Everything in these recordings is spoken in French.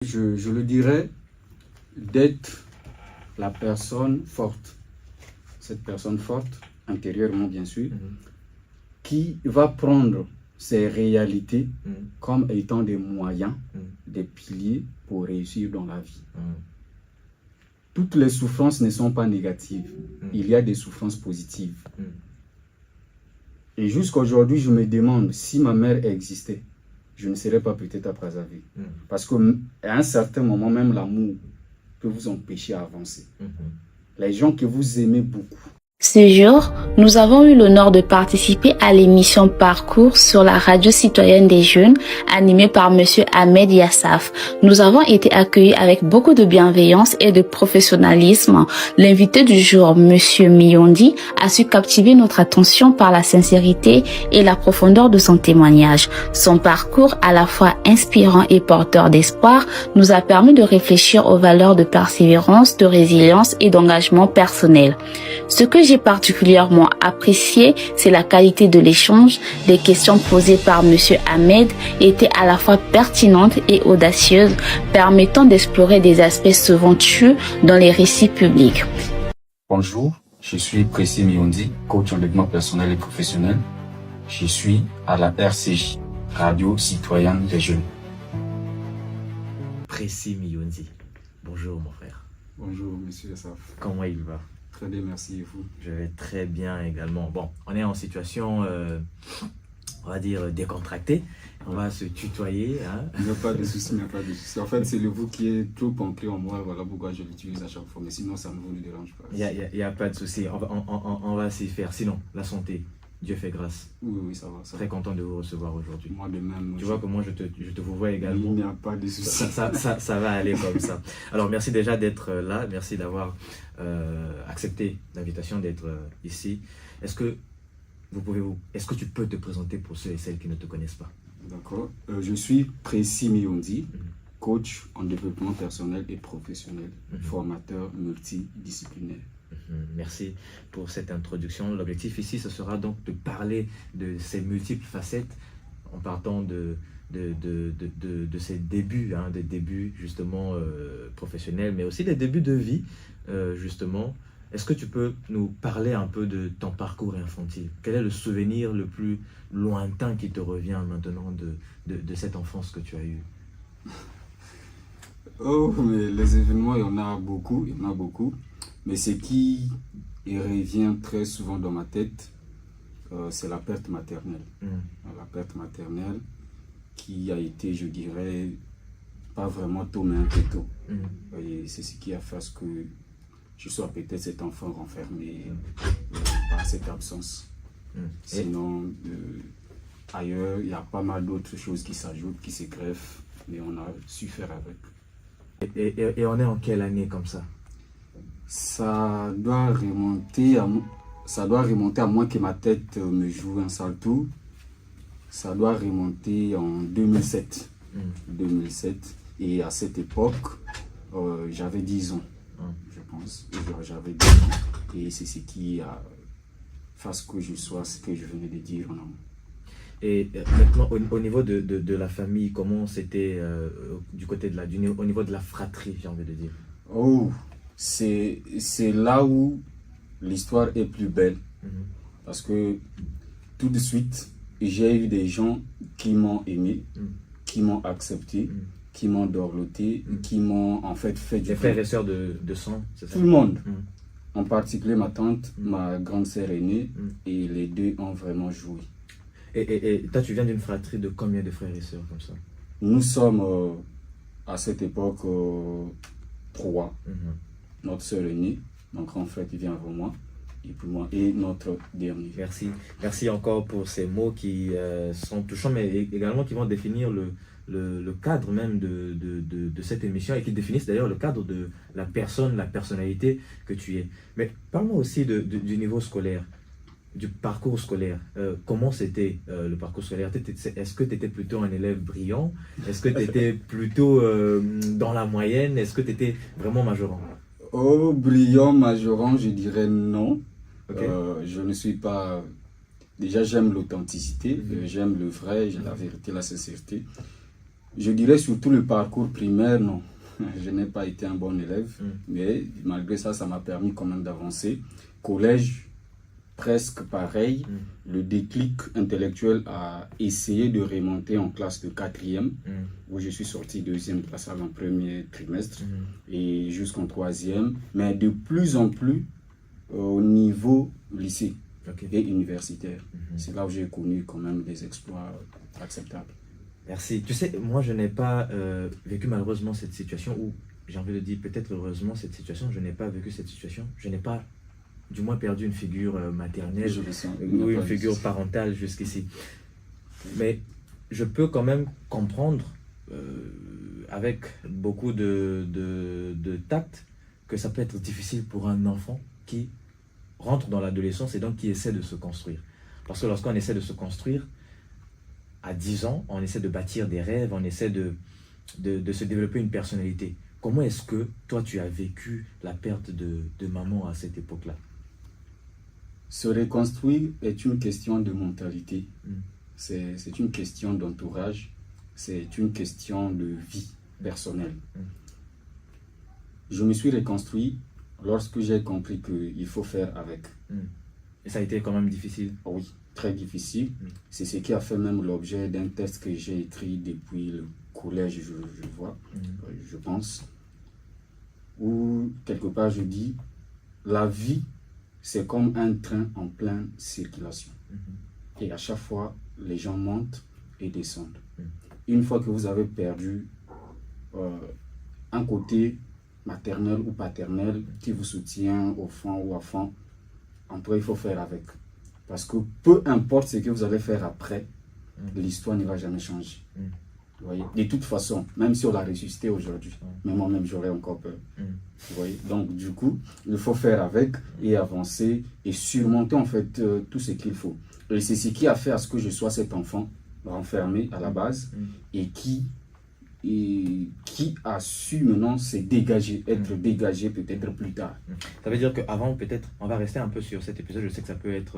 Je le dirais d'être la personne forte, cette personne forte, intérieurement bien sûr, qui va prendre ces réalités comme étant des moyens, des piliers pour réussir dans la vie. Toutes les souffrances ne sont pas négatives, il y a des souffrances positives. Et jusqu'à aujourd'hui, je me demande si ma mère existait, je ne serais pas peut-être à Brazzaville. Parce qu'à un certain moment, même l'amour peut vous empêcher à avancer. Les gens que vous aimez beaucoup. Ce jour, nous avons eu l'honneur de participer à l'émission Parcours sur la radio citoyenne des jeunes, animée par Monsieur Ahmed Yassaf. Nous avons été accueillis avec beaucoup de bienveillance et de professionnalisme. L'invité du jour, Monsieur Miyondi, a su captiver notre attention par la sincérité et la profondeur de son témoignage. Son parcours, à la fois inspirant et porteur d'espoir, nous a permis de réfléchir aux valeurs de persévérance, de résilience et d'engagement personnel. Ce que j'ai particulièrement apprécié, c'est la qualité de l'échange. Les questions posées par Monsieur Ahmed étaient à la fois pertinentes et audacieuses, permettant d'explorer des aspects souvent tus dans les récits publics. Bonjour, je suis Précis Miyondi, coach en développement personnel et professionnel. Je suis à la RCJ, Radio Citoyenne des Jeunes. Précis Miyondi, bonjour mon frère. Bonjour Monsieur Yassaf. Comment il va? Très bien, merci, et vous? Je vais très bien également. Bon, on est en situation, on va dire, décontractée. On va se tutoyer. Hein? Il n'y a pas de souci, il n'y a pas de souci. En fait, c'est le vous qui est trop ancré en moi, voilà pourquoi je l'utilise à chaque fois. Mais sinon, ça ne vous dérange pas. Il y a pas de souci. On va s'y faire. Sinon, la santé, Dieu fait grâce. Oui, ça va. Très content de vous recevoir aujourd'hui. Moi de même. Tu vois que moi, je te vous vois également. Il n'y a pas de souci. Ça va aller comme ça. Alors, merci déjà d'être là. Merci d'avoir accepté l'invitation d'être ici. Est-ce que tu peux te présenter pour ceux et celles qui ne te connaissent pas? D'accord. Je suis Précis Miyondi, coach en développement personnel et professionnel, formateur multidisciplinaire. Merci pour cette introduction. L'objectif ici, ce sera donc de parler de ces multiples facettes en partant de ses débuts, des débuts justement professionnels, mais aussi des débuts de vie, justement. Est-ce que tu peux nous parler un peu de ton parcours infantile? Quel est le souvenir le plus lointain qui te revient maintenant de cette enfance que tu as eue? Oh, mais les événements, il y en a beaucoup, Mais ce qui revient très souvent dans ma tête, c'est la perte maternelle. La perte maternelle qui a été, je dirais, pas vraiment tôt, mais un peu tôt. Et c'est ce qui a fait ce que je sois peut-être cet enfant renfermé par cette absence. Sinon, ailleurs, il y a pas mal d'autres choses qui s'ajoutent, qui se greffent, mais on a su faire avec. Et on est en quelle année comme ça? Ça doit remonter à moins que ma tête me joue un sale tour. Ça doit remonter en 2007. 2007. Et à cette époque, j'avais 10 ans, je pense. J'avais 10 ans. Et c'est ce qui a fait ce que je sois, ce que je venais de dire en amont. Et maintenant, au niveau de la famille, comment c'était du côté au niveau de la fratrie, j'ai envie de dire? Oh, c'est là où l'histoire est plus belle. Parce que tout de suite, j'ai eu des gens qui m'ont aimé, qui m'ont accepté, qui m'ont dorloté, qui m'ont en fait du bien. Les frères et sœurs de sang, c'est ça? Tout le monde. En particulier ma tante, ma grande sœur aînée, et les deux ont vraiment joué. Et toi, tu viens d'une fratrie de combien de frères et sœurs comme ça? Nous sommes à cette époque 3. Notre sœur aînée, mon grand frère qui vient avant moi, et puis moi, et notre dernier. Merci encore pour ces mots qui sont touchants, mais également qui vont définir le cadre même de cette émission et qui définissent d'ailleurs le cadre de la personne, la personnalité que tu es. Mais parle-moi aussi du niveau scolaire, du parcours scolaire. Comment c'était le parcours scolaire? Est-ce que tu étais plutôt un élève brillant? Est-ce que tu étais plutôt dans la moyenne? Est-ce que tu étais vraiment majorant? Oh, brillant, majorant, je dirais non. Okay. Je ne suis pas... Déjà, j'aime l'authenticité, j'aime le vrai, la vérité, la sincérité. Je dirais surtout le parcours primaire, non. Je n'ai pas été un bon élève, mais malgré ça, ça m'a permis quand même d'avancer. Collège, presque pareil. Le déclic intellectuel a essayé de remonter en classe de 4e, où je suis sorti 2e classe en premier trimestre, et jusqu'en 3e, mais de plus en plus au niveau lycée et universitaire. C'est là où j'ai connu quand même des exploits acceptables. Merci. Tu sais, moi, je n'ai pas vécu malheureusement cette situation, ou j'ai envie de dire peut-être heureusement cette situation, je n'ai pas vécu cette situation. Je n'ai pas, du moins, perdu une figure maternelle ou une figure parentale jusqu'ici. Mais je peux quand même comprendre, avec beaucoup de tact, que ça peut être difficile pour un enfant qui rentre dans l'adolescence et donc qui essaie de se construire. Parce que lorsqu'on essaie de se construire, à 10 ans, on essaie de bâtir des rêves, on essaie de se développer une personnalité. Comment est-ce que toi, tu as vécu la perte de maman à cette époque-là? Se reconstruire est une question de mentalité. C'est une question d'entourage. C'est une question de vie personnelle. Je me suis reconstruit lorsque j'ai compris qu'il faut faire avec. Et ça a été quand même difficile? Oui, très difficile. C'est ce qui a fait même l'objet d'un texte que j'ai écrit depuis le collège, je pense, où quelque part je dis, la vie, c'est comme un train en pleine circulation. Et à chaque fois, les gens montent et descendent. Une fois que vous avez perdu un côté maternel ou paternel qui vous soutient au fond ou à fond, après il faut faire avec. Parce que peu importe ce que vous allez faire après, l'histoire ne va jamais changer. Vous voyez? De toute façon, même si on l'a ressuscité aujourd'hui, mais moi-même j'aurais encore peur. Vous voyez? Donc du coup, il faut faire avec et avancer et surmonter en fait tout ce qu'il faut. Et c'est ce qui a fait à ce que je sois cet enfant renfermé à la base et qui a su maintenant se dégager, être dégagé peut-être plus tard. Ça veut dire qu'avant, peut-être, on va rester un peu sur cet épisode, je sais que ça peut être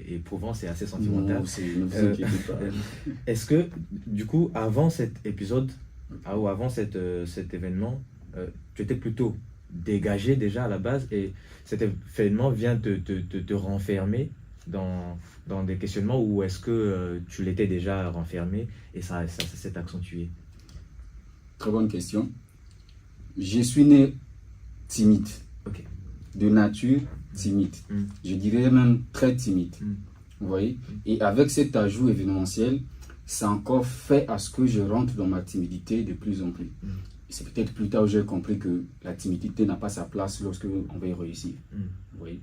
éprouvant, c'est assez sentimental. Ne vous inquiétez pas. Est-ce que, du coup, avant cet épisode, ou avant cet événement, tu étais plutôt dégagé déjà à la base, et cet événement vient te renfermer dans des questionnements, ou est-ce que tu l'étais déjà renfermé et ça s'est accentué? Très bonne question. Je suis né timide. De nature, timide. Je dirais même très timide. Vous voyez? Et avec cet ajout événementiel, ça a encore fait à ce que je rentre dans ma timidité de plus en plus. C'est peut-être plus tard où j'ai compris que la timidité n'a pas sa place lorsque on va y réussir. Vous voyez?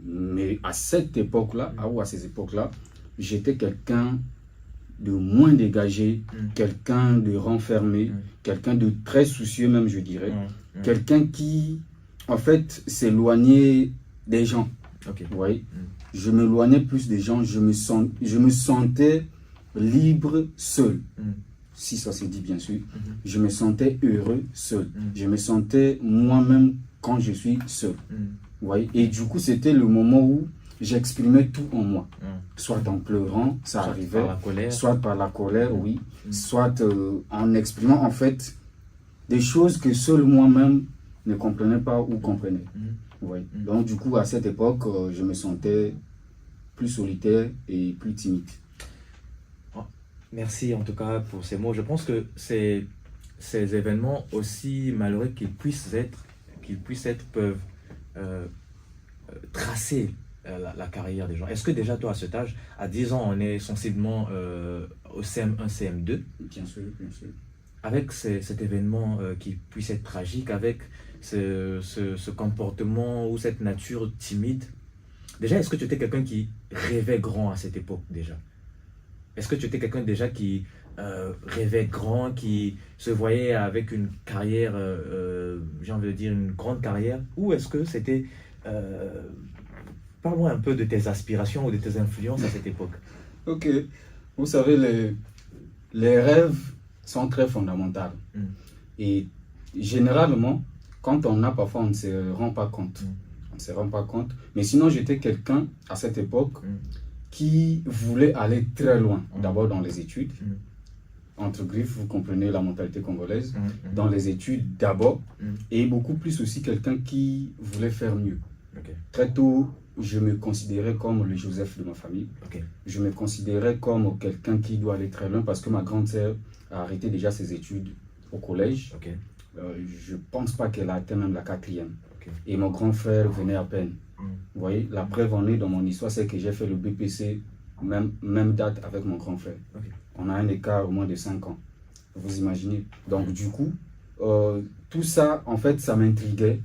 Mais à cette époque-là, ou à ces époques-là, j'étais quelqu'un de moins dégagé, quelqu'un de renfermé, quelqu'un de très soucieux même, je dirais. Quelqu'un qui, en fait, s'éloignait des gens. Vous voyez? Je m'éloignais plus des gens, je me sentais libre seul. Si ça se dit bien sûr. Je me sentais heureux seul. Je me sentais moi-même quand je suis seul. Vous voyez? Et du coup, c'était le moment où j'exprimais tout en moi. Soit en pleurant, ça arrivait. Soit par la colère, oui. Soit en exprimant en fait des choses que seul moi-même ne comprenais pas ou comprenais. Vous voyez? Donc du coup, à cette époque, je me sentais plus solitaire et plus timide. Merci en tout cas pour ces mots. Je pense que ces événements, aussi malheureux qu'ils puissent être, peuvent tracer la carrière des gens. Est-ce que déjà toi à cet âge, à 10 ans, on est sensiblement au CM1, CM2? Bien sûr, bien sûr. Avec cet événement qui puisse être tragique, avec ce comportement ou cette nature timide, déjà, est-ce que tu étais quelqu'un qui rêvait grand à cette époque déjà? Est-ce que tu étais quelqu'un déjà qui rêvait grand, qui se voyait avec une carrière, j'ai envie de dire une grande carrière? Ou est-ce que c'était... Parle-moi un peu de tes aspirations ou de tes influences à cette époque. Ok. Vous savez, les rêves sont très fondamentaux. Et généralement, quand on a parfois, on ne se rend pas compte. On ne se rend pas compte. Mais sinon, j'étais quelqu'un à cette époque qui voulait aller très loin. D'abord dans les études. entre griffes, vous comprenez la mentalité congolaise, dans les études d'abord, et beaucoup plus aussi quelqu'un qui voulait faire mieux. Très tôt, je me considérais comme le Joseph de ma famille. Je me considérais comme quelqu'un qui doit aller très loin parce que ma grande sœur a arrêté déjà ses études au collège. Je ne pense pas qu'elle a atteint même la 4e. Et mon grand frère venait à peine. Vous voyez, la preuve en est dans mon histoire, c'est que j'ai fait le BPC, même date avec mon grand frère. On a un écart au moins de 5 ans. Vous imaginez. Donc du coup, tout ça, en fait, ça m'intriguait.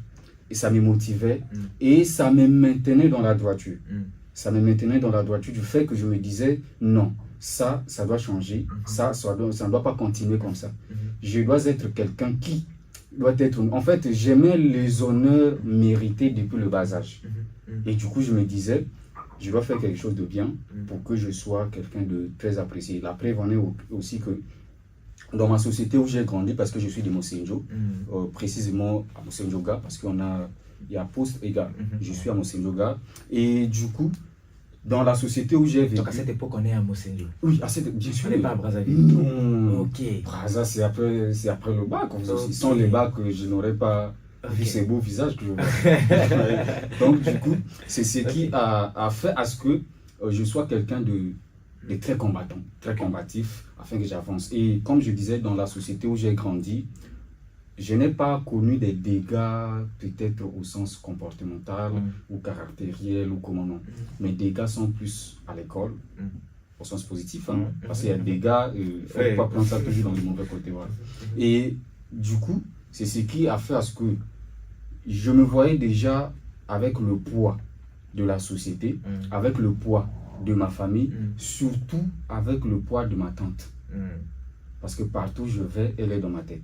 Et ça me motivait et ça me maintenait dans la droiture. Ça me maintenait dans la droiture du fait que je me disais non, ça doit changer, ça ne doit pas continuer comme ça. Je dois être quelqu'un qui doit être... En fait, j'aimais les honneurs mérités depuis le bas âge. Et du coup, je me disais, je dois faire quelque chose de bien pour que je sois quelqu'un de très apprécié. La preuve en est aussi que dans ma société où j'ai grandi, parce que je suis de Mosenjo, précisément à Mosenjoga, parce il y a poste et gars. Je suis à Mosenjoga. Et du coup, dans la société où j'ai vécu... Donc à cette époque, on est à Mosenjo. Oui, bien sûr. On n'est pas à Brazzaville. Non. Ok. Brazza, c'est après le bac. Sans les bacs, je n'aurais pas vu ces beaux visages que je vois. Donc du coup, c'est ce qui a fait à ce que je sois quelqu'un de très combattant, très combatif, afin que j'avance. Et comme je disais, dans la société où j'ai grandi, je n'ai pas connu des dégâts peut-être au sens comportemental ou caractériel ou comment non. Mes dégâts sont plus à l'école, au sens positif, hein, parce qu'il y a des dégâts, il ne faut pas prendre ça toujours dans le mauvais côté. Voilà. Et du coup, c'est ce qui a fait à ce que je me voyais déjà avec le poids de la société, avec le poids de ma famille, surtout avec le poids de ma tante. Parce que partout où je vais, elle est dans ma tête.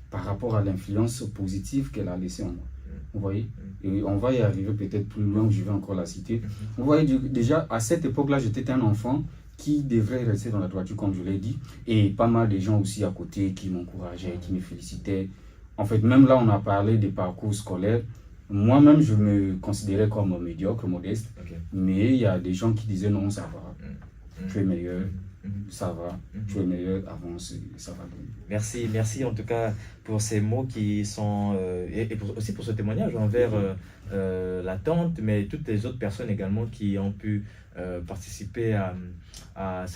Par rapport à l'influence positive qu'elle a laissée en moi. Vous voyez? Et on va y arriver peut-être plus loin, où je vais encore la citer. Vous voyez, déjà, à cette époque-là, j'étais un enfant qui devrait rester dans la droiture, comme je l'ai dit. Et pas mal de gens aussi à côté qui m'encourageaient, qui me félicitaient. En fait, même là, on a parlé des parcours scolaires. Moi-même, je me considérais comme médiocre, modeste. Mais il y a des gens qui disaient non, ça va. Tu es meilleur. Ça va, tu es meilleur, avance, ça va. Merci en tout cas pour ces mots qui sont, et aussi pour ce témoignage envers la tante, mais toutes les autres personnes également qui ont pu participer à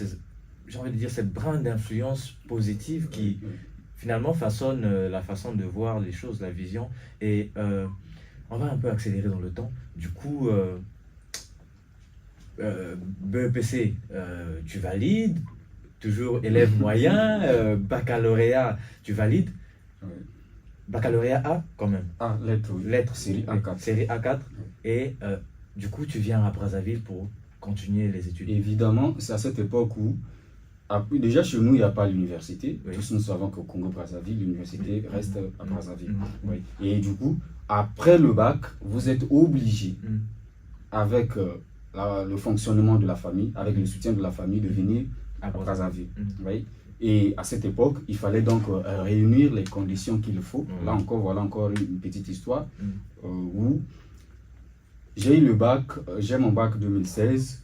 j'ai envie de dire, cette brin d'influence positive qui finalement façonne la façon de voir les choses, la vision. Et on va un peu accélérer dans le temps. Du coup, BEPC, tu valides, toujours élève moyen, baccalauréat, tu valides. Baccalauréat A quand même. Ah, lettres, série A4. Série A4. Et du coup, tu viens à Brazzaville pour continuer les études. Évidemment, c'est à cette époque où, déjà chez nous, il n'y a pas l'université. Tous nous savons qu'au Congo-Brazzaville, l'université reste à Brazzaville. Et du coup, après le bac, vous êtes obligé, avec le fonctionnement de la famille, avec le soutien de la famille, de venir à Brazzaville. Et à cette époque, il fallait donc réunir les conditions qu'il faut. Là encore, voilà encore une petite histoire où j'ai eu le bac, j'ai mon bac 2016.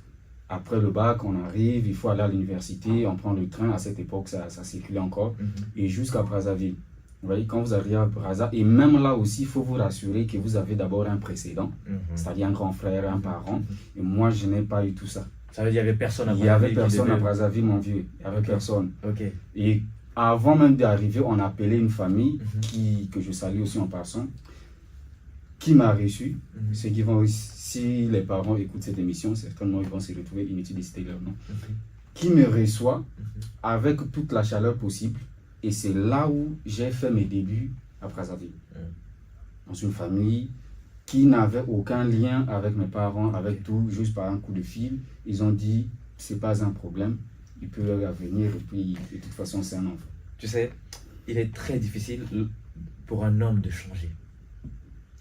Après le bac, on arrive, il faut aller à l'université, on prend le train. À cette époque, ça circulait encore. Et jusqu'à Brazzaville. Vous voyez, quand vous arrivez à Brazzaville, et même là aussi, il faut vous rassurer que vous avez d'abord un précédent, c'est-à-dire un grand frère, un parent. Et moi, je n'ai pas eu tout ça. Ça veut dire qu'il n'y avait personne à Brazzaville? Il n'y avait personne à Brazzaville, mon vieux. Il n'y avait personne. Et avant même d'arriver, on a appelé une famille que je salue aussi en passant, qui m'a reçu. Ceux qui vont, si les parents écoutent cette émission, certainement ils vont se retrouver, inutile de citer leur nom. Qui me reçoit avec toute la chaleur possible. Et c'est là où j'ai fait mes débuts à Brazzaville. Dans une famille qui n'avait aucun lien avec mes parents, avec tout, juste par un coup de fil. Ils ont dit, c'est pas un problème, il peut venir et puis de toute façon c'est un enfant. Tu sais, il est très difficile pour un homme de changer.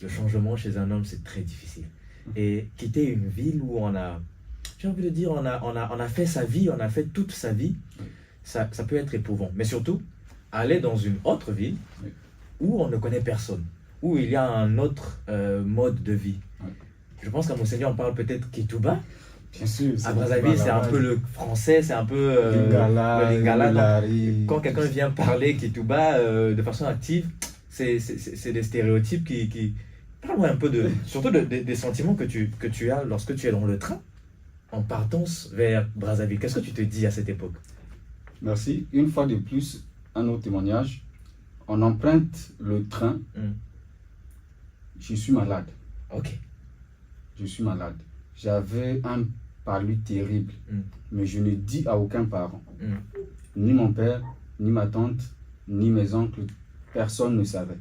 Le changement chez un homme, c'est très difficile. Et quitter une ville où on a, j'ai envie de dire, on a fait sa vie, on a fait toute sa vie, ça peut être éprouvant. Mais surtout, aller dans une autre ville où on ne connaît personne, où il y a un autre mode de vie. Je pense qu'à Monseigneur, on parle peut-être Kitouba. Bien sûr. À Brazzaville, c'est un peu le français, c'est un peu Lingala, le lingala. Lari. Quand quelqu'un vient parler Kituba de façon active, c'est des stéréotypes qui... Parle-moi un peu surtout des sentiments que tu as lorsque tu es dans le train en partance vers Brazzaville. Qu'est-ce que tu te dis à cette époque? Merci. Une fois de plus, un autre témoignage. On emprunte le train. Je suis malade. Ok. Je suis malade. J'avais un palu terrible. Mais je ne dis à aucun parent. Ni mon père, ni ma tante, ni mes oncles. Personne ne savait.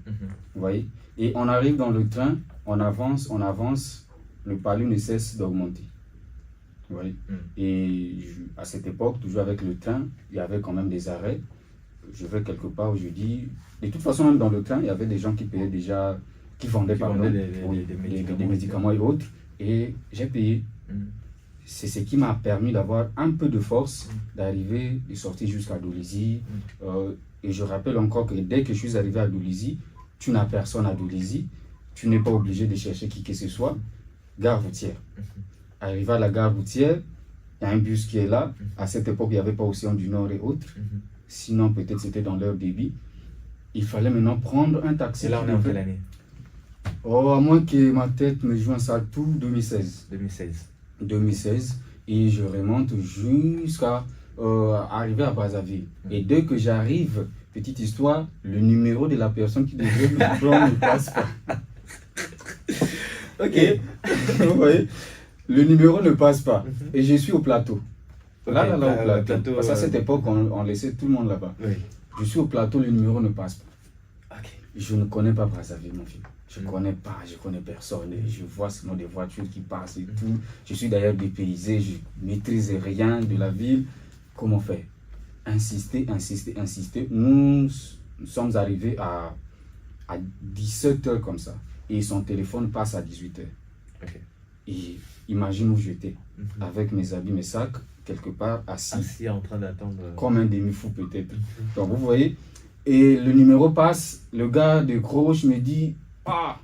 Vous voyez? Et on arrive dans le train, on avance. Le palu ne cesse d'augmenter. Vous voyez? Et à cette époque, toujours avec le train, il y avait quand même des arrêts. Je vais quelque part où je dis... De toute façon, même dans le train, il y avait des gens qui payaient déjà... Qui vendaient des médicaments et autres. Et j'ai payé. C'est ce qui m'a permis d'avoir un peu de force, d'arriver, de sortir jusqu'à Dolisie. Et je rappelle encore que dès que je suis arrivé à Dolisie, tu n'as personne à Dolisie. Tu n'es pas obligé de chercher qui que ce soit. Gare routière. Arrivé à la gare routière, il y a un bus qui est là. À cette époque, il n'y avait pas Océan du Nord et autres. Sinon, peut-être c'était dans leur débit. Il fallait maintenant prendre un taxi. Et là, on est en quelle année? Oh, à moins que ma tête me joue un sale tout, 2016. 2016. Et je remonte jusqu'à arriver à Brazzaville. Et dès que j'arrive, petite histoire, le numéro de la personne qui devait me prendre ne passe pas. Ok. Et, vous voyez, le numéro ne passe pas. Et je suis au plateau. Là, au plateau. Parce qu'à cette époque, on laissait tout le monde là-bas. Oui. Je suis au plateau, le numéro ne passe pas. Ok. Je ne connais pas Brazzaville, mon fils. Je ne connais pas, je connais personne. Et je vois seulement des voitures qui passent et tout. Je suis d'ailleurs dépaysé, je ne maîtrise rien de la ville. Comment faire? Insister. Nous sommes arrivés à 17h comme ça. Et son téléphone passe à 18h. Okay. Et imagine où j'étais, avec mes habits, mes sacs, quelque part assis en train d'attendre. Comme un demi-fou peut-être. Donc vous voyez, et le numéro passe, le gars décroche, me dit, ah,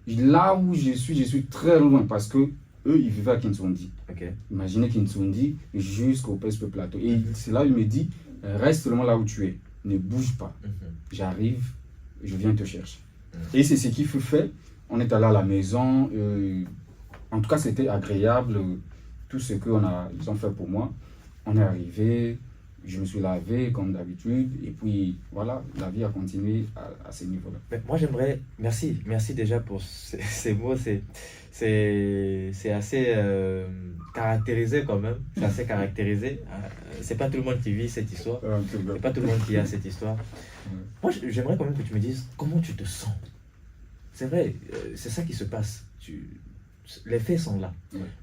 là où je suis très loin parce que eux, ils vivaient à Kinsundi. Okay. Imaginez Kinsundi jusqu'au Pespe Plateau. Et c'est là où il me dit, reste seulement là où tu es, ne bouge pas. J'arrive, je viens te chercher. Et c'est ce qu'il faut faire. On est allé à la maison. En tout cas, c'était agréable. Tout ce qu'ils ont fait pour moi. On est arrivé, je me suis lavé comme d'habitude. Et puis, voilà, la vie a continué à ce niveau-là. Moi, j'aimerais... Merci déjà pour ces mots. C'est assez caractérisé quand même. C'est assez caractérisé. C'est pas tout le monde qui vit cette histoire. C'est pas tout le monde qui a cette histoire. Moi, j'aimerais quand même que tu me dises comment tu te sens. C'est vrai, c'est ça qui se passe. Les faits sont là.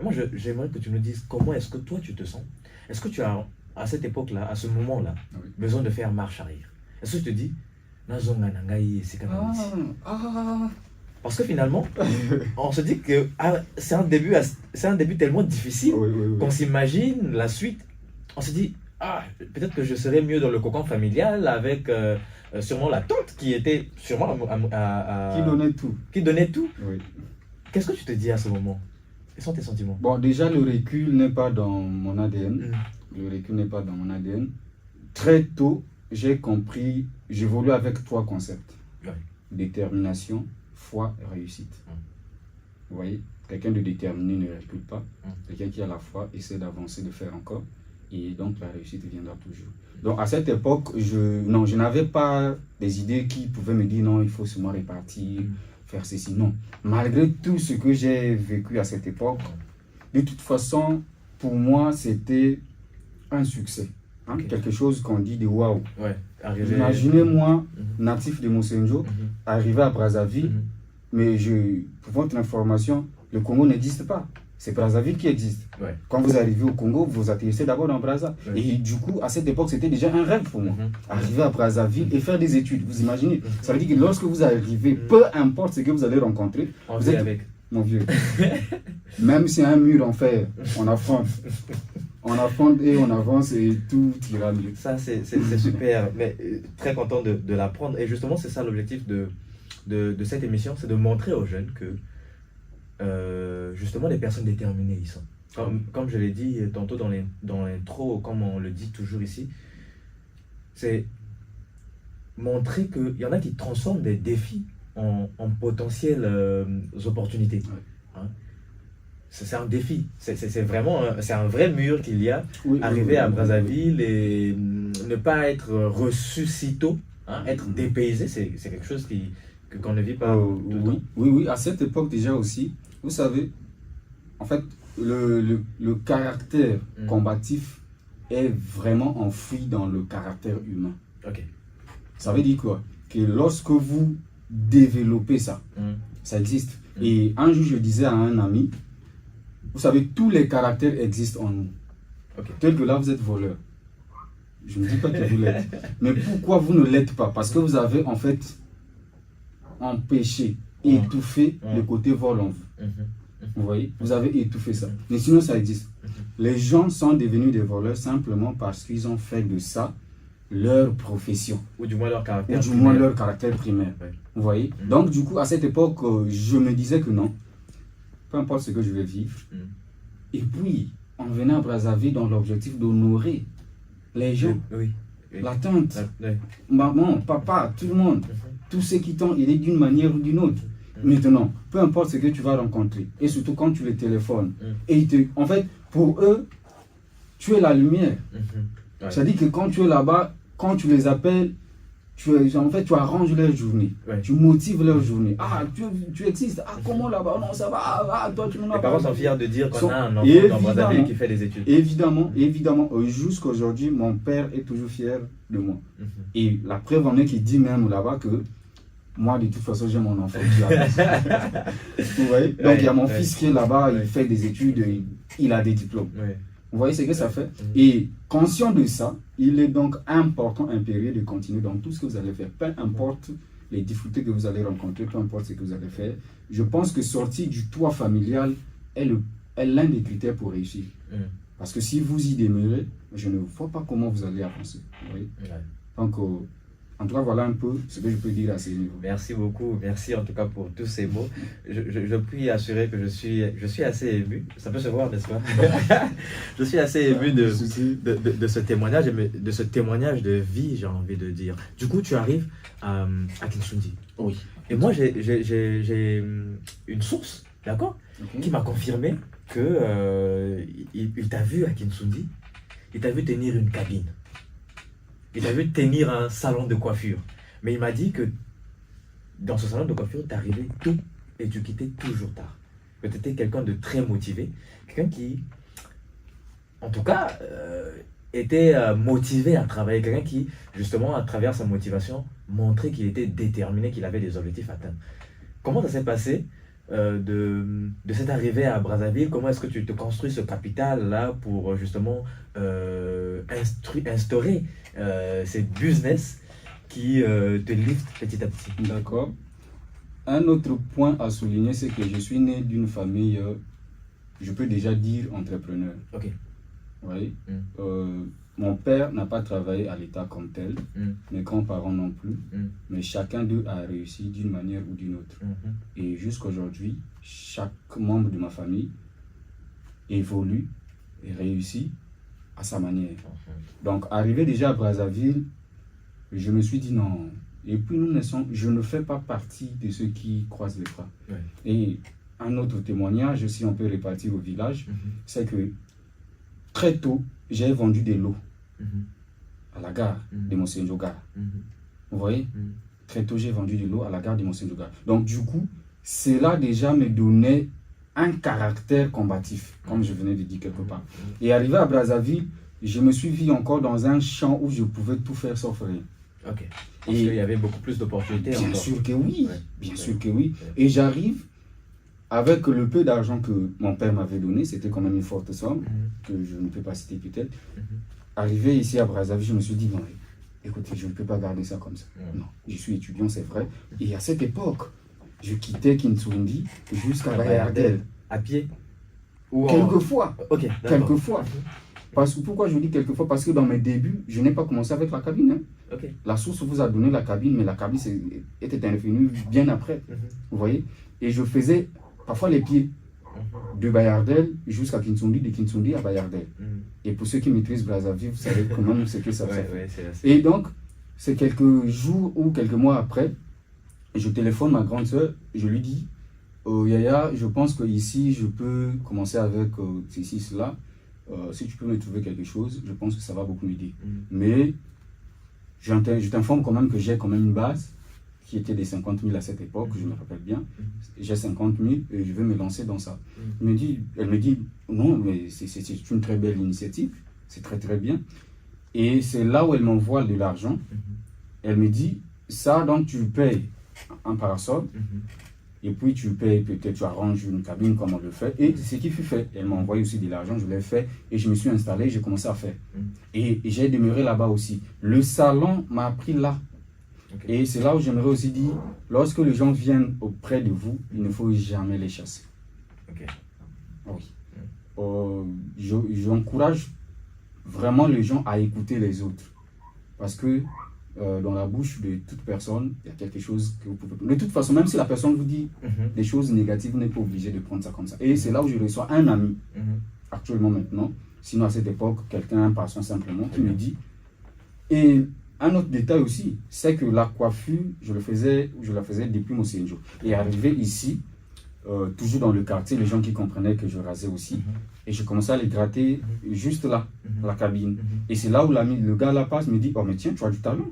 Moi, j'aimerais que tu me dises comment est-ce que toi tu te sens. Est-ce que tu as, à cette époque-là, à ce moment-là, besoin de faire marche arrière? Est-ce que tu te dis, parce que finalement, on se dit que c'est un début tellement difficile qu'on s'imagine la suite. On se dit, peut-être que je serais mieux dans le cocon familial avec sûrement la tante qui était sûrement qui donnait tout. Oui. Qu'est-ce que tu te dis à ce moment? Quels sont tes sentiments? Bon, déjà, le recul n'est pas dans mon ADN. Le recul n'est pas dans mon ADN. Très tôt, j'ai compris, j'évolue avec 3 concepts. Détermination, foi et réussite. Vous voyez, quelqu'un de déterminé ne recule pas. Quelqu'un qui a la foi essaie d'avancer, de faire encore. Et donc, la réussite viendra toujours. Donc, à cette époque, je n'avais pas des idées qui pouvaient me dire non, il faut seulement répartir, faire ceci. Non. Malgré tout ce que j'ai vécu à cette époque, de toute façon, pour moi, c'était un succès. Quelque chose qu'on dit de waouh. Imaginez-moi, natif de Mosenjo, arrivé à Brazzaville, mais pour votre information, le Congo n'existe pas. C'est Brazzaville qui existe. Quand vous arrivez au Congo, vous atterrissez d'abord dans Brazza. Et du coup, à cette époque, c'était déjà un rêve pour moi. Arriver à Brazzaville et faire des études, vous imaginez. Ça veut dire que lorsque vous arrivez, peu importe ce que vous allez rencontrer, vous êtes avec. Mon vieux. Même si un mur en fer, on affronte. On affronte et on avance et tout ira mieux. Ça, c'est super. Mais très content de l'apprendre. Et justement, c'est ça l'objectif de cette émission, c'est de montrer aux jeunes que justement, les personnes déterminées, ils sont. Comme je l'ai dit tantôt dans l'intro, comme on le dit toujours ici, c'est montrer qu'il y en a qui transforment des défis en potentielles opportunités. Ouais. Hein? C'est un défi, c'est vraiment c'est un vrai mur qu'il y a. Arriver à Brazzaville et ne pas être reçu si tôt, hein, être dépaysé, c'est quelque chose qu'on ne vit pas tout le temps. Oui, à cette époque déjà aussi, vous savez, en fait, le caractère combatif est vraiment enfoui dans le caractère humain. Ok. Ça veut dire quoi? Que lorsque vous développez ça, ça existe. Et un jour, je disais à un ami, vous savez, tous les caractères existent en nous. Okay. Tel que là, vous êtes voleur. Je ne dis pas que vous l'êtes. Mais pourquoi vous ne l'êtes pas? Parce que vous avez en fait empêché, étouffé le côté vol en vous. Vous voyez? Vous avez étouffé ça. Mais sinon, ça existe. Les gens sont devenus des voleurs simplement parce qu'ils ont fait de ça leur profession. Ou du moins leur caractère primaire. Ou du moins leur caractère primaire. Ouais. Vous voyez? Donc, du coup, à cette époque, je me disais que non. Peu importe ce que je vais vivre. Et puis, on venait à Brazzaville dans l'objectif d'honorer les gens. La tante, maman, papa, tout le monde. Tous ceux qui t'ont aidé d'une manière ou d'une autre. Maintenant, peu importe ce que tu vas rencontrer, et surtout quand tu les téléphones, et en fait, pour eux, tu es la lumière. C'est-à-dire que quand tu es là-bas, quand tu les appelles, tu arranges leur journée, tu motives leur journée. Ah, tu existes, ah, comment là-bas, non, ça va, ah, toi, tu m'en as. Les parents sont fiers de dire qu'on a un enfant dans Brazzaville qui fait des études. Évidemment, jusqu'aujourd'hui, mon père est toujours fier de moi. Et la preuve en est qu'il dit même là-bas que moi, de toute façon, j'ai mon enfant qui a. Vous voyez? Donc, il y a mon fils qui est là-bas, il fait des études, il a des diplômes. Vous voyez ce que ça fait? Et conscient de ça, il est donc important, impérieux de continuer dans tout ce que vous allez faire. Peu importe les difficultés que vous allez rencontrer, peu importe ce que vous allez faire. Je pense que sortir du toit familial est l'un des critères pour réussir. Parce que si vous y demeurez, je ne vois pas comment vous allez avancer. Vous voyez? Donc, en tout cas, voilà un peu ce que je peux dire à ce niveau. Merci beaucoup. Merci en tout cas pour tous ces mots. Je puis assurer que je suis assez ému. Ça peut se voir, n'est-ce pas? Je suis assez ému de ce témoignage, de ce témoignage de vie, j'ai envie de dire. Du coup, tu arrives à Kinsoundi. Oui. Et moi, j'ai une source, d'accord, qui m'a confirmé que il t'a vu à Kinsoundi, il t'a vu tenir une cabine. Il t'a vu tenir un salon de coiffure. Mais il m'a dit que dans ce salon de coiffure, tu arrivais tôt et tu quittais toujours tard. Que tu étais quelqu'un de très motivé. Quelqu'un qui, en tout cas, était motivé à travailler. Quelqu'un qui, justement, à travers sa motivation, montrait qu'il était déterminé, qu'il avait des objectifs à atteindre. Comment ça s'est passé de cette arrivée à Brazzaville? Comment est-ce que tu te construis ce capital-là pour justement instaurer ces business qui te liftent petit à petit? D'accord. Un autre point à souligner, c'est que je suis né d'une famille, je peux déjà dire entrepreneur. Ok. Oui. Mon père n'a pas travaillé à l'État comme tel, mes grands-parents non plus, mais chacun d'eux a réussi d'une manière ou d'une autre. Et jusqu'aujourd'hui, chaque membre de ma famille évolue et réussit à sa manière. Donc, arrivé déjà à Brazzaville, je me suis dit non. Et puis, je ne fais pas partie de ceux qui croisent les bras. Et un autre témoignage, si on peut répartir au village, c'est que très tôt, j'ai vendu des lots à la gare de Monsendjogara. Vous voyez? Très tôt, j'ai vendu des lots à la gare de Monsendjogara. Donc, du coup, cela déjà me donnait un caractère combatif, comme je venais de dire quelque part. Et arrivé à Brazzaville, je me suis vu encore dans un champ où je pouvais tout faire sauf rien. Ok. Parce qu'il y avait beaucoup plus d'opportunités. Bien sûr que oui. Bien sûr que oui. Et j'arrive avec le peu d'argent que mon père m'avait donné, c'était quand même une forte somme, que je ne peux pas citer peut-être. Arrivé ici à Brazzaville, je me suis dit, non, écoutez, je ne peux pas garder ça comme ça. Non, je suis étudiant, c'est vrai. Et à cette époque, je quittais Kinsoundi jusqu'à Bayardel. À pied? Quelquefois. Ok, quelquefois. Pourquoi je dis quelquefois? Parce que dans mes débuts, je n'ai pas commencé avec la cabine. La source vous a donné la cabine, mais la cabine était intervenue bien après. Vous voyez? Et je faisais parfois les pieds de Bayardel jusqu'à Kinsoundi, de Kinsoundi à Bayardel. Et pour ceux qui maîtrisent Brazzaville, vous savez quand même ce que ça fait. Et donc, c'est quelques jours ou quelques mois après, je téléphone ma grande soeur, je lui dis, Yaya, je pense qu'ici, je peux commencer avec ceci, cela. Si tu peux me trouver quelque chose, je pense que ça va beaucoup m'aider. Mais je t'informe quand même que j'ai quand même une base qui était des 50 000 à cette époque, je me rappelle bien. J'ai 50 000 et je vais me lancer dans ça. Elle me dit, non, mais c'est une très belle initiative, c'est très très bien. Et c'est là où elle m'envoie de l'argent. Elle me dit, ça, donc tu payes un parasol, et puis tu payes, peut-être tu arranges une cabine comme on le fait. Et c'est ce qui fut fait. Elle m'a envoyé aussi de l'argent, je l'ai fait, et je me suis installé, j'ai commencé à faire. Et j'ai demeuré là-bas aussi. Le salon m'a appris là. Et c'est là où j'aimerais aussi dire, lorsque les gens viennent auprès de vous, il ne faut jamais les chasser. Oui. J'encourage vraiment les gens à écouter les autres. Parce que dans la bouche de toute personne, il y a quelque chose que vous pouvez... De toute façon, même si la personne vous dit des choses négatives, vous n'êtes pas obligé de prendre ça comme ça. Et c'est là où je reçois un ami, actuellement maintenant, sinon à cette époque, quelqu'un, un passant simplement, qui me dit... Et un autre détail aussi, c'est que la coiffure, je la faisais depuis Mosenjo. Et arrivé ici, toujours dans le quartier, les gens qui comprenaient que je rasais aussi. Et je commençais à les gratter juste là, la cabine. Et c'est là où le gars là passe, me dit, oh mais tiens, tu as du talent.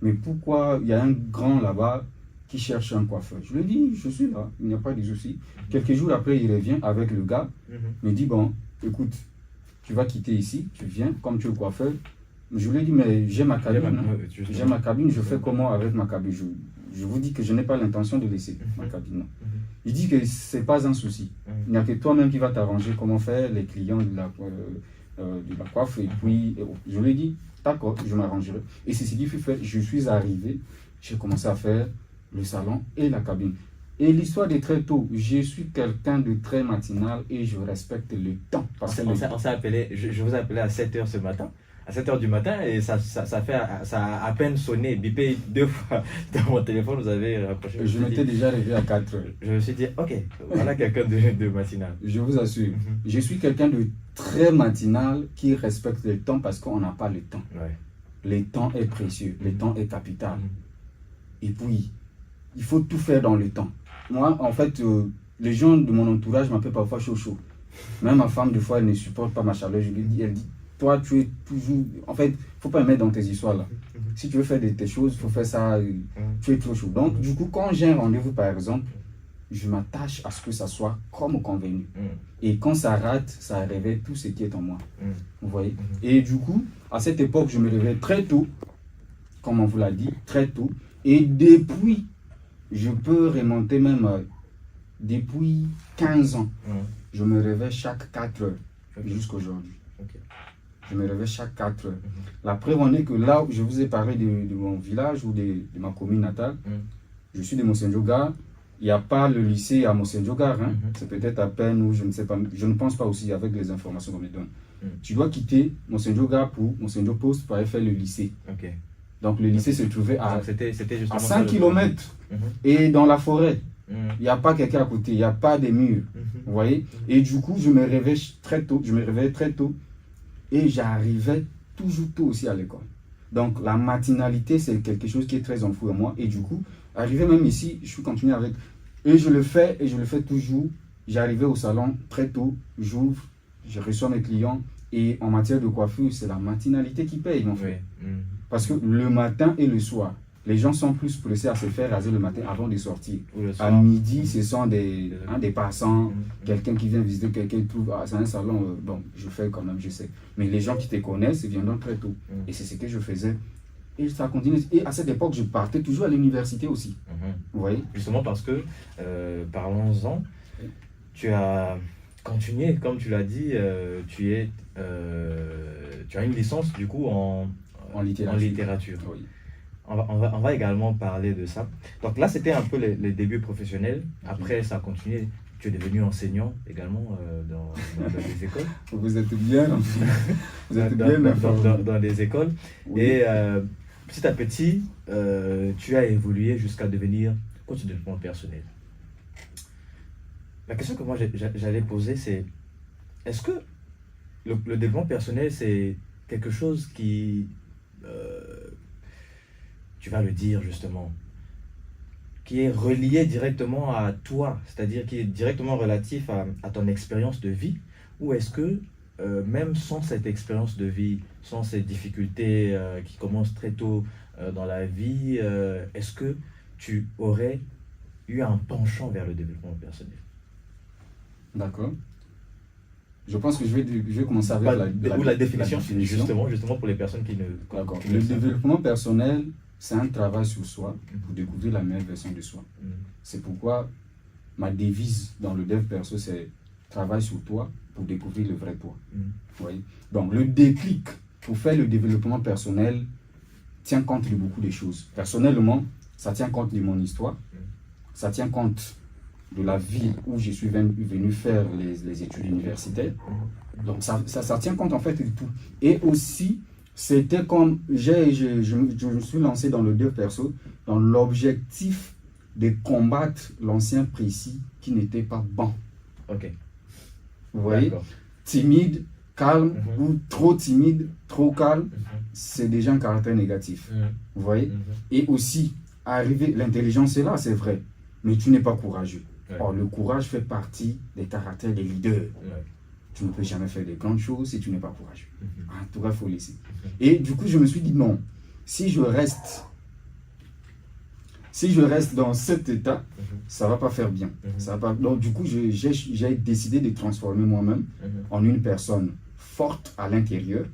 Mais pourquoi il y a un grand là-bas qui cherche un coiffeur? Je lui dis, je suis là, il n'y a pas de souci. Quelques jours après, il revient avec le gars, me dit, bon, écoute, tu vas quitter ici, tu viens, comme tu es coiffeur. Je lui ai dit, mais j'ai ma cabine. J'ai ma cabine, je fais comment avec ma cabine? Je vous dis que je n'ai pas l'intention de laisser ma cabine. Non. Il dit que ce n'est pas un souci. Il n'y a que toi-même qui va t'arranger comment faire les clients de la coiffe. Et puis, je lui ai dit, d'accord, je m'arrangerai. Et c'est ce qui fut fait. Je suis arrivé, j'ai commencé à faire le salon et la cabine. Et l'histoire de très tôt, je suis quelqu'un de très matinal et je respecte le temps. On s'est appelé, je vous ai appelé à 7h ce matin. À 7h du matin, et ça a à peine sonné, bipé 2 fois dans mon téléphone, vous avez rapproché. Je m'étais déjà réveillé à 4h. Je me suis dit, ok, voilà quelqu'un de matinal. Je vous assure, je suis quelqu'un de très matinal qui respecte le temps parce qu'on n'a pas le temps. Le temps est précieux, le temps est capital. Et puis, il faut tout faire dans le temps. Moi, en fait, les gens de mon entourage m'appellent parfois chaud. Même ma femme, des fois, elle ne supporte pas ma chaleur. Je lui dis, elle dit, toi, tu es toujours... En fait, il ne faut pas me mettre dans tes histoires là. Si tu veux faire tes choses, il faut faire ça. Tu es trop chaud. Donc, du coup, quand j'ai un rendez-vous, par exemple, je m'attache à ce que ça soit comme convenu. Et quand ça rate, ça révèle tout ce qui est en moi. Vous voyez? Et du coup, à cette époque, je me réveille très tôt, comme on vous l'a dit, très tôt. Et depuis, je peux remonter même depuis 15 ans, je me réveille chaque 4 heures jusqu'à aujourd'hui. Je me réveille chaque 4 heures. La preuve en est que là où je vous ai parlé de mon village ou de ma commune natale, je suis de Mosenjogar. Il n'y a pas le lycée à Mosenjogar. C'est peut-être à peine ou je ne sais pas. Je ne pense pas aussi avec les informations qu'on me donne. Tu dois quitter Mosenjogar pour Mosenjo Post pour aller faire le lycée. Donc le lycée se trouvait à 5 km et dans la forêt. Il n'y a pas quelqu'un à côté, il n'y a pas de murs. Vous voyez? Et du coup, je me réveille très tôt. Et j'arrivais toujours tôt aussi à l'école. Donc la matinalité, c'est quelque chose qui est très enfoui en moi. Et du coup, arrivé même ici, je suis continué avec. Et je le fais toujours. J'arrivais au salon très tôt, j'ouvre, je reçois mes clients. Et en matière de coiffure, c'est la matinalité qui paye, mon frère. Parce que le matin et le soir, les gens sont plus pressés à se faire raser le matin avant de sortir. À midi, ce sont des passants, quelqu'un qui vient visiter, quelqu'un trouve, c'est un salon, bon, je fais quand même, je sais. Mais les gens qui te connaissent viendront très tôt. Et c'est ce que je faisais. Et ça continue. Et à cette époque, je partais toujours à l'université aussi. Vous voyez? Justement parce que, parlons-en, tu as continué, comme tu l'as dit, tu as une licence du coup en littérature. Oui. On va également parler de ça. Donc là, c'était un peu les débuts professionnels. Après, ça a continué. Tu es devenu enseignant également dans des écoles. Vous êtes bien, dans des écoles. Oui. Et petit à petit, tu as évolué jusqu'à devenir coach de développement personnel. La question que moi j'allais poser, c'est est-ce que le développement personnel, c'est quelque chose qui, tu vas le dire justement, qui est relié directement à toi, c'est-à-dire qui est directement relatif à ton expérience de vie, ou est-ce que même sans cette expérience de vie, sans ces difficultés qui commencent très tôt dans la vie, est-ce que tu aurais eu un penchant vers le développement personnel? D'accord. Je pense que je vais commencer avec la définition, justement pour les personnes qui ne... D'accord. Le développement personnel, c'est un travail sur soi pour découvrir la meilleure version de soi. C'est pourquoi ma devise dans le dev perso, c'est travail sur toi pour découvrir le vrai toi. Vous voyez? Donc, le déclic pour faire le développement personnel tient compte de beaucoup de choses. Personnellement, ça tient compte de mon histoire, ça tient compte de la ville où je suis venu faire les études universitaires. Donc, ça tient compte en fait de tout. Et aussi, c'était comme je me suis lancé dans le dev perso, dans l'objectif de combattre l'ancien précis qui n'était pas bon. Ok. Vous voyez? Timide, calme, ou trop timide, trop calme, c'est déjà un caractère négatif. Vous voyez? Et aussi, arriver, l'intelligence est là, c'est vrai, mais tu n'es pas courageux. Or, le courage fait partie des caractères des leaders. Tu ne peux jamais faire de grandes choses si tu n'es pas courageux. En tout cas, il faut laisser. Et du coup, je me suis dit, non, si je reste dans cet état, ça ne va pas faire bien. Ça va pas... Donc, du coup, j'ai décidé de transformer moi-même en une personne forte à l'intérieur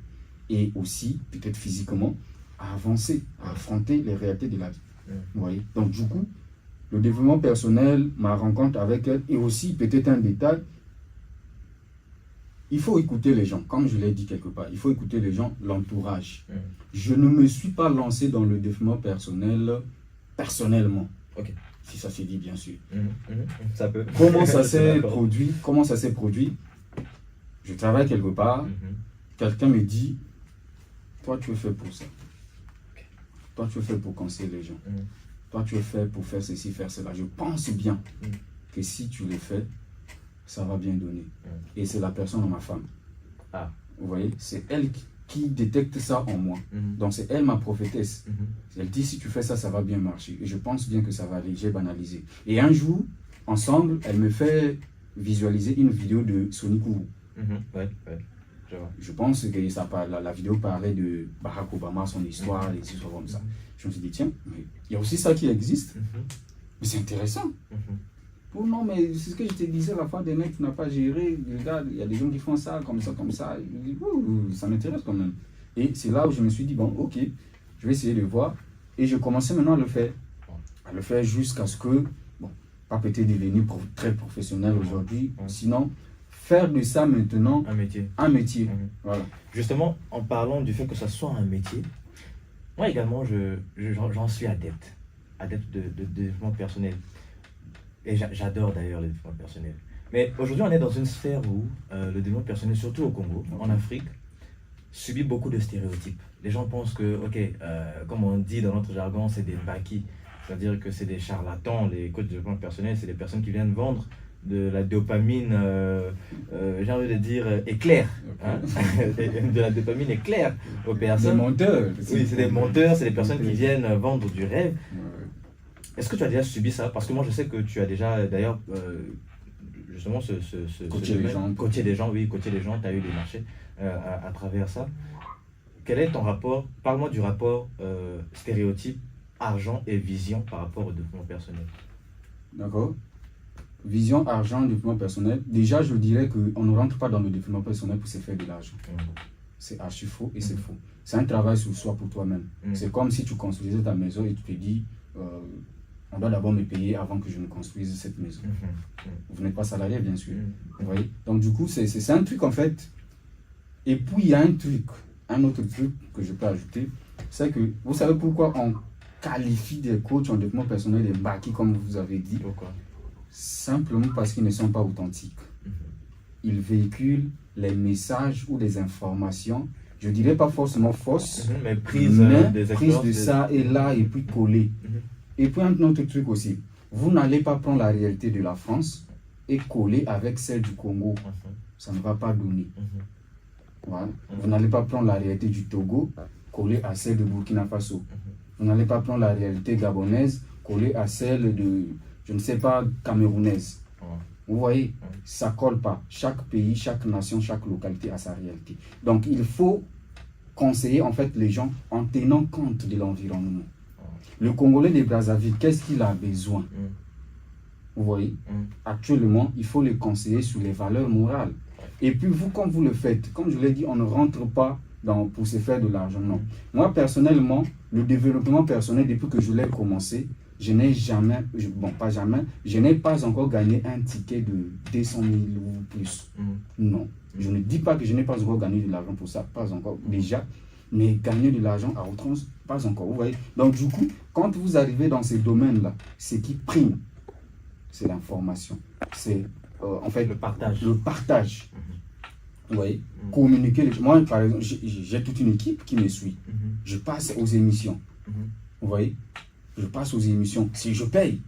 et aussi, peut-être physiquement, à avancer, à affronter les réalités de la vie. Vous voyez? Donc, du coup, le développement personnel, ma rencontre avec elle, et aussi, peut-être un détail, il faut écouter les gens, comme je l'ai dit quelque part, il faut écouter les gens, l'entourage. Je ne me suis pas lancé dans le développement personnel personnellement. Si ça se dit, bien sûr. Ça peut. Comment ça s'est produit? Je travaille quelque part, quelqu'un me dit, toi tu es fait pour ça. Toi tu es fait pour conseiller les gens. Toi tu es fait pour faire ceci, faire cela. Je pense bien que si tu le fais, ça va bien donner. Et c'est la personne, ma femme. Vous voyez, c'est elle qui détecte ça en moi. Donc c'est elle ma prophétesse. Elle dit, si tu fais ça, ça va bien marcher. Et je pense bien que ça va aller. J'ai banalisé. Et un jour, ensemble, elle me fait visualiser une vidéo de Sonic Kourou. Je pense que la vidéo parlait de Barack Obama, son histoire, et des choses comme ça. Je me suis dit, tiens, mais il y a aussi ça qui existe. Mais c'est intéressant. Oh non, mais c'est ce que je te disais, la fois des mecs qui n'ont pas géré. Regarde, il y a des gens qui font ça, comme ça, comme ça. Je dis, ça m'intéresse quand même. Et c'est là où je me suis dit, bon, ok, je vais essayer de voir. Et je commençais maintenant à le faire. À le faire jusqu'à ce que, bon, pas peut-être devenir très professionnel aujourd'hui. Sinon, faire de ça maintenant un métier. Voilà. Justement, en parlant du fait que ça soit un métier, moi également, j'en suis adepte de développement personnel. Et j'adore d'ailleurs le développement personnel. Mais aujourd'hui, on est dans une sphère où le développement personnel, surtout au Congo, en Afrique, subit beaucoup de stéréotypes. Les gens pensent que, comme on dit dans notre jargon, c'est des baki. C'est-à-dire que c'est des charlatans. Les coachs de développement personnel, c'est des personnes qui viennent vendre de la dopamine, j'ai envie de dire, éclair. De la dopamine éclair aux personnes. Des menteurs. Oui, c'est des menteurs, c'est des personnes qui viennent vendre du rêve. Est-ce que tu as déjà subi ça? Parce que moi, je sais que tu as déjà, d'ailleurs, justement, coacher les gens. Coacher des gens, tu as eu des marchés à travers ça. Quel est ton rapport? Parle-moi du rapport stéréotype, argent et vision par rapport au développement personnel. D'accord. Vision, argent, développement personnel. Déjà, je dirais qu'on ne rentre pas dans le développement personnel pour se faire de l'argent. C'est archi faux et c'est faux. C'est un travail sur soi pour toi-même. C'est comme si tu construisais ta maison et tu te dis, on doit d'abord me payer avant que je ne construise cette maison. Vous n'êtes pas salarié, bien sûr. Vous voyez? Donc, du coup, c'est un truc en fait. Et puis, il y a un autre truc que je peux ajouter. C'est que, vous savez pourquoi on qualifie des coachs en développement personnel des baki, comme vous avez dit? Pourquoi? Simplement parce qu'ils ne sont pas authentiques. Ils véhiculent les messages ou des informations, je ne dirais pas forcément fausses, mais prise de ça et là et puis collées. Et puis un autre truc aussi, vous n'allez pas prendre la réalité de la France est collée avec celle du Congo, ça ne va pas donner. Voilà. Vous n'allez pas prendre la réalité du Togo collée à celle de Burkina Faso. Vous n'allez pas prendre la réalité gabonaise collée à celle de, je ne sais pas, camerounaise. Vous voyez, ça ne colle pas. Chaque pays, chaque nation, chaque localité a sa réalité. Donc, il faut conseiller en fait les gens en tenant compte de l'environnement. Le Congolais de Brazzaville, qu'est-ce qu'il a besoin? Vous voyez, actuellement, il faut les conseiller sur les valeurs morales. Et puis vous, comme vous le faites, comme je l'ai dit, on ne rentre pas pour se faire de l'argent, non. Moi, personnellement, le développement personnel, depuis que je l'ai commencé, je n'ai jamais, pas jamais, je n'ai pas encore gagné un ticket de 200 000 ou plus. Non. Je ne dis pas que je n'ai pas encore gagné de l'argent pour ça, pas encore, déjà. Mais gagner de l'argent à outrance, pas encore. Vous voyez. Donc du coup, quand vous arrivez dans ces domaines-là, ce qui prime, c'est l'information. C'est en fait le partage. Le partage. Vous voyez, communiquer. Moi, par exemple, j'ai toute une équipe qui me suit. Je passe aux émissions. Vous voyez, je passe aux émissions. Si je paye,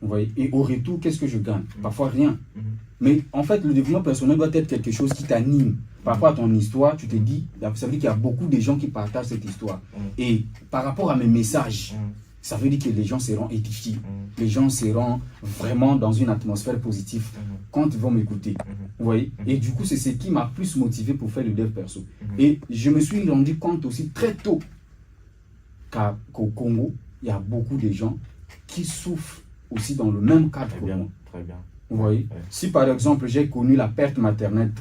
vous voyez, et au retour, qu'est-ce que je gagne? Parfois rien. Mais en fait, le développement personnel doit être quelque chose qui t'anime. Par rapport à ton histoire, tu te dis, ça veut dire qu'il y a beaucoup de gens qui partagent cette histoire. Et par rapport à mes messages, ça veut dire que les gens seront édifiés. Les gens seront vraiment dans une atmosphère positive quand ils vont m'écouter. Vous voyez? Et du coup, c'est ce qui m'a plus motivé pour faire le dev perso. Et je me suis rendu compte aussi très tôt qu'au Congo, il y a beaucoup de gens qui souffrent aussi dans le même cadre que moi. Très bien. Vous voyez? Si par exemple, j'ai connu la perte maternelle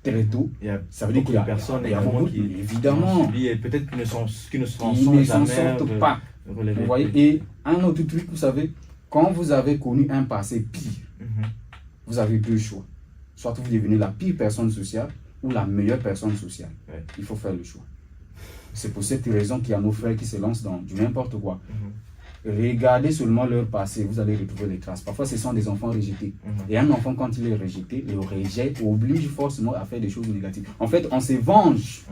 très tôt, ça veut dire qu'il y a personnes il y a beaucoup, qui évidemment, et peut-être qui ne s'en sortent pas. Vous voyez? Et un autre truc, vous savez, quand vous avez connu un passé pire, vous avez deux choix. Soit vous devenez la pire personne sociale ou la meilleure personne sociale. Il faut faire le choix. C'est pour cette raison qu'il y a nos frères qui se lancent dans du n'importe quoi. Regardez seulement leur passé, vous allez retrouver les traces. Parfois, ce sont des enfants rejetés. Et un enfant, quand il est rejeté, le rejet oblige forcément à faire des choses négatives. En fait, on se venge.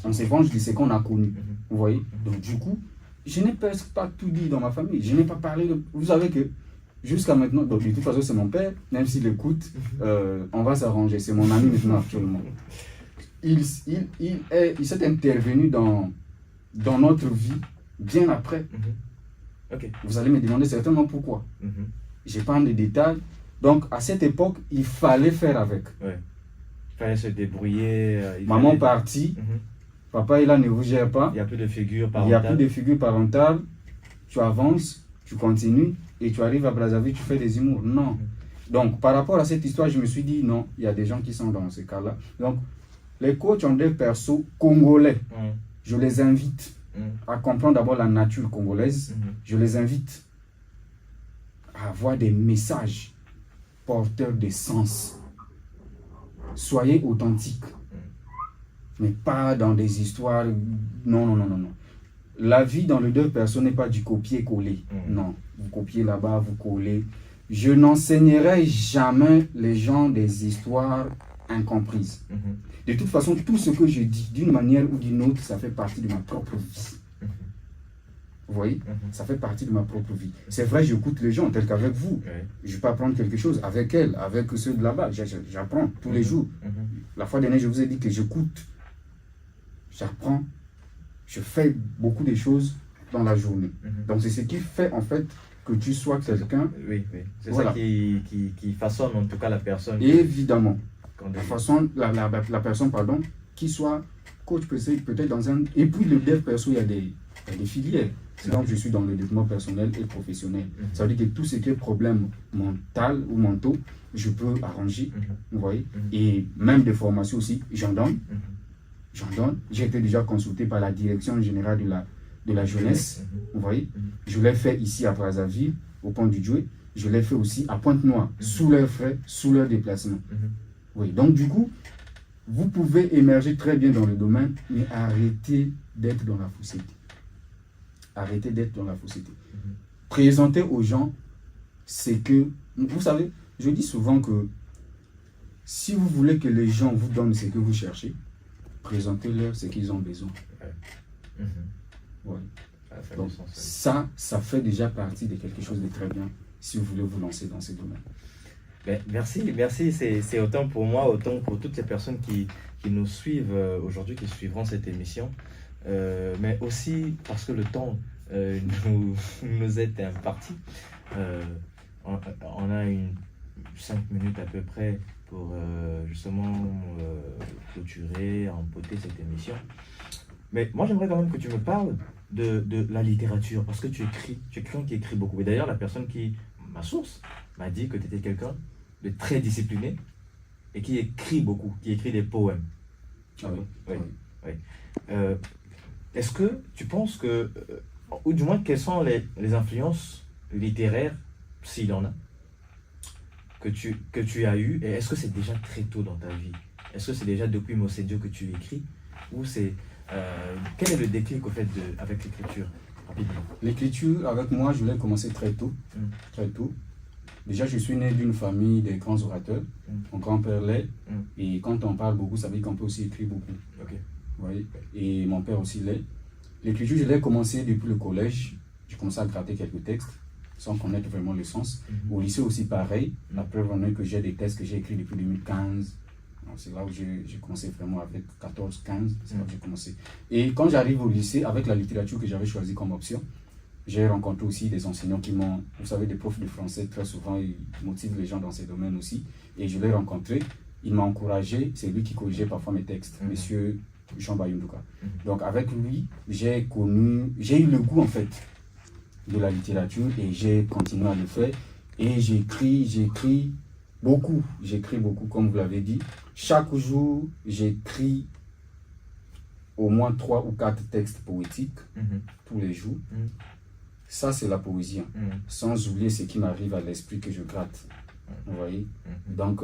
On se venge de ce qu'on a connu. Vous voyez? Donc, du coup, je n'ai presque pas tout dit dans ma famille. Je n'ai pas parlé de... Vous savez que jusqu'à maintenant, donc de toute façon, c'est mon père, même s'il écoute, on va s'arranger. C'est mon ami maintenant actuellement. Il s'est intervenu dans notre vie bien après. Vous allez me demander certainement pourquoi. Je parle des détails. Donc, à cette époque, il fallait faire avec. Il fallait se débrouiller. Maman partie. Papa est là, ne vous gère pas. Il n'y a plus de figure parentale. Il n'y a plus de figure parentale. Tu avances, tu continues et tu arrives à Brazzaville, tu fais des humours. Non. Donc, par rapport à cette histoire, je me suis dit, non, il y a des gens qui sont dans ce cas-là. Donc, les coachs en dev perso congolais, je les invite à comprendre d'abord la nature congolaise. Je les invite à avoir des messages porteurs de sens. Soyez authentiques. Mais pas dans des histoires... Non. La vie dans le dev perso n'est pas du copier-coller. Non, vous copiez là-bas, vous collez. Je n'enseignerai jamais les gens des histoires incomprises. De toute façon, tout ce que je dis, d'une manière ou d'une autre, ça fait partie de ma propre vie. Vous voyez? Ça fait partie de ma propre vie. C'est vrai, j'écoute les gens, tel qu'avec vous. Je peux apprendre quelque chose avec elle, avec ceux de là-bas. J'apprends tous les jours. La fois dernière, je vous ai dit que j'écoute. J'apprends. Je fais beaucoup de choses dans la journée. Donc, c'est ce qui fait, en fait, que tu sois quelqu'un... C'est ça qui façonne, en tout cas, la personne. Évidemment. La personne, pardon, qui soit coach peut-être dans un... Et puis le dev perso, il y a des filières. C'est donc je suis dans le développement personnel et professionnel. Ça veut dire que tout ce qui est problème mental ou mentaux, je peux arranger. Vous voyez? Et même des formations aussi, j'en donne. J'ai été déjà consulté par la direction générale de la jeunesse. Vous voyez? Je l'ai fait ici à Brazzaville, au Pont du Djoué. Je l'ai fait aussi à Pointe-Noire, sous leurs frais, sous leur déplacement. Oui, donc du coup, vous pouvez émerger très bien dans le domaine, mais arrêtez d'être dans la fausseté. Arrêtez d'être dans la fausseté. Présentez aux gens ce que... Vous savez, je dis souvent que si vous voulez que les gens vous donnent ce que vous cherchez, présentez-leur ce qu'ils ont besoin. Ouais. Donc, ça fait déjà partie de quelque chose de très bien si vous voulez vous lancer dans ce domaine. Ben, merci. C'est autant pour moi, autant pour toutes les personnes qui nous suivent aujourd'hui, qui suivront cette émission. Mais aussi parce que le temps nous est imparti. On a 5 minutes à peu près pour justement clôturer, empoter cette émission. Mais moi, j'aimerais quand même que tu me parles de la littérature, parce que tu es quelqu'un qui écrit beaucoup. Et d'ailleurs, la personne ma source, m'a dit que tu étais quelqu'un de très discipliné et qui écrit beaucoup, qui écrit des poèmes. Ah oui. Oui. Est-ce que tu penses que, ou du moins, quelles sont les influences littéraires, s'il y en a, que tu as eues, et est-ce que c'est déjà très tôt dans ta vie? Est-ce que c'est déjà depuis Mossédio que tu écris? Ou c'est... quel est le déclic au fait avec l'écriture, rapidement? L'écriture, avec moi, je l'ai commencé très tôt. Très tôt. Déjà, je suis né d'une famille de grands orateurs. Mon grand-père l'est. Et quand on parle beaucoup, ça veut dire qu'on peut aussi écrire beaucoup. Okay. Oui. Et mon père aussi l'est. L'écriture, je l'ai commencé depuis le collège. J'ai commencé à gratter quelques textes, sans connaître vraiment le sens. Au lycée aussi, pareil. La preuve en est que j'ai des textes que j'ai écrits depuis 2015. C'est là où j'ai commencé vraiment avec 14-15. C'est là où j'ai commencé. Et quand j'arrive au lycée, avec la littérature que j'avais choisie comme option, j'ai rencontré aussi des enseignants qui m'ont, vous savez, des profs de français, très souvent, ils motivent les gens dans ces domaines aussi. Et je l'ai rencontré, il m'a encouragé, c'est lui qui corrigeait parfois mes textes, monsieur Jean Bayoundouka. Donc avec lui, j'ai eu le goût en fait de la littérature et j'ai continué à le faire. Et j'écris beaucoup, comme vous l'avez dit. Chaque jour, j'écris au moins 3 ou 4 textes poétiques, tous les jours. Ça, c'est la poésie. Sans oublier ce qui m'arrive à l'esprit que je gratte. Vous voyez? Donc,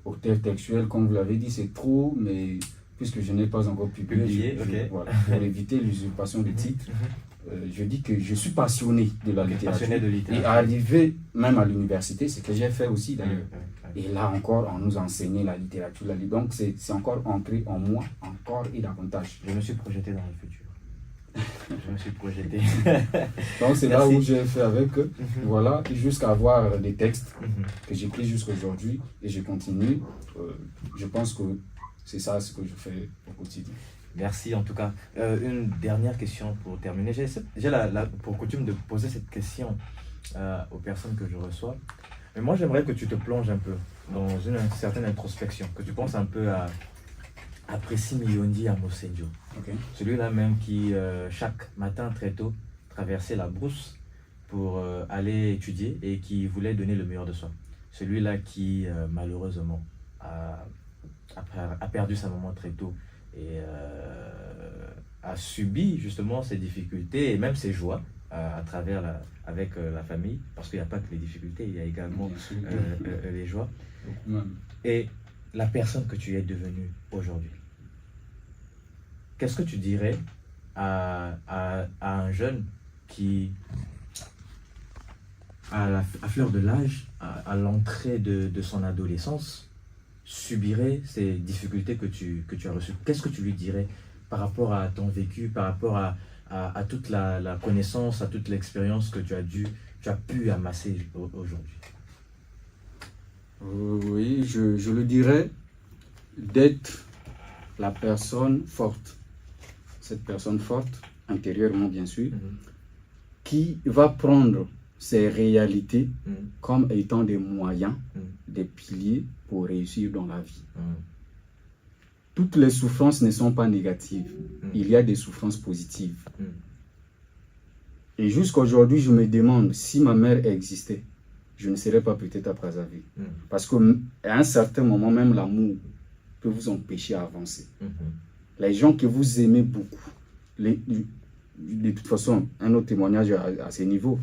auteur textuel, comme vous l'avez dit, c'est trop, mais puisque je n'ai pas encore publié, voilà, pour éviter l'usurpation des titres, je dis que je suis passionné de la littérature. Et arrivé même à l'université, c'est ce que j'ai fait aussi d'ailleurs. Et là encore, on nous enseignait la littérature. Donc, c'est encore ancré en moi, encore et davantage. Je me suis projeté dans le futur. Je me suis projeté. Donc c'est là où j'ai fait avec eux, voilà, jusqu'à avoir des textes que j'écris jusqu'à aujourd'hui et je continue. Je pense que c'est ça ce que je fais au quotidien. Merci en tout cas. Une dernière question pour terminer. J'ai pour coutume de poser cette question aux personnes que je reçois. Mais moi j'aimerais que tu te plonges un peu dans une certaine introspection, que tu penses un peu à Précy Miliondi à Mossédio. Celui-là même qui, chaque matin très tôt, traversait la brousse pour aller étudier et qui voulait donner le meilleur de soi. Celui-là qui, malheureusement, a perdu sa maman très tôt et a subi justement ses difficultés et même ses joies à travers avec la famille, parce qu'il n'y a pas que les difficultés, il y a également les joies. Et la personne que tu es devenue aujourd'hui. Qu'est-ce que tu dirais à un jeune qui, à fleur de l'âge, à l'entrée de son adolescence, subirait ces difficultés que tu as reçues? Qu'est-ce que tu lui dirais par rapport à ton vécu, par rapport à toute la connaissance, à toute l'expérience que tu as pu amasser aujourd'hui? Oui, je le dirais d'être la personne forte. Cette personne forte, intérieurement bien sûr, qui va prendre ces réalités comme étant des moyens, des piliers pour réussir dans la vie. Toutes les souffrances ne sont pas négatives. Il y a des souffrances positives. Et jusqu'à aujourd'hui, je me demande si ma mère existait, je ne serais pas peut-être à Brazzaville. Parce qu'à un certain moment, même l'amour peut vous empêcher à avancer. Les gens que vous aimez beaucoup, de toute façon, un autre témoignage à ce niveau,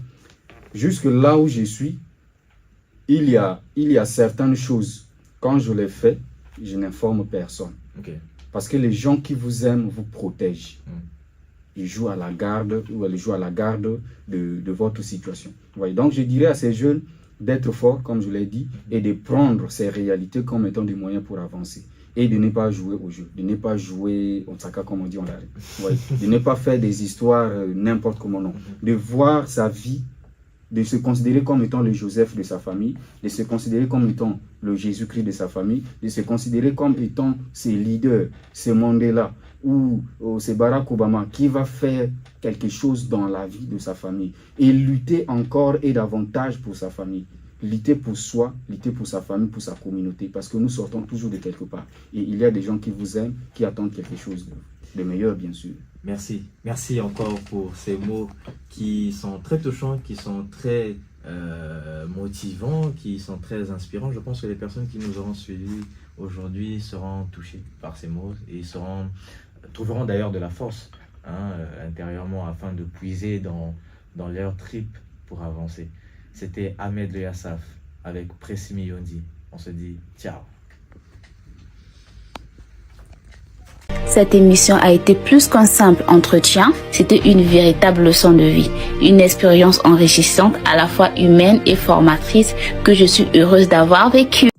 jusque là où je suis, il y a certaines choses, quand je les fais, je n'informe personne. Parce que les gens qui vous aiment vous protègent. Ils jouent à la garde, ou ils jouent à la garde de votre situation. Voyez, donc je dirais à ces jeunes d'être forts, comme je l'ai dit, et de prendre ces réalités comme étant des moyens pour avancer. Et de ne pas jouer au jeu, de ne pas jouer au tsaka comme on dit en l'arrêt. De ne pas faire des histoires n'importe comment, non. De voir sa vie de se considérer comme étant le Joseph de sa famille, de se considérer comme étant le Jésus-Christ de sa famille, de se considérer comme étant ses leaders, ce Mandela ou c'est Barack Obama qui va faire quelque chose dans la vie de sa famille et lutter encore et davantage pour sa famille. Lutter pour soi, lutter pour sa famille, pour sa communauté, parce que nous sortons toujours de quelque part. Et il y a des gens qui vous aiment, qui attendent quelque chose de meilleur, bien sûr. Merci. Merci encore pour ces mots qui sont très touchants, qui sont très motivants, qui sont très inspirants. Je pense que les personnes qui nous auront suivis aujourd'hui seront touchées par ces mots et trouveront d'ailleurs de la force intérieurement afin de puiser dans leur trip pour avancer. C'était Ahmed Yassaf avec Pressimi Yondi. On se dit ciao. Cette émission a été plus qu'un simple entretien, c'était une véritable leçon de vie, une expérience enrichissante à la fois humaine et formatrice que je suis heureuse d'avoir vécue.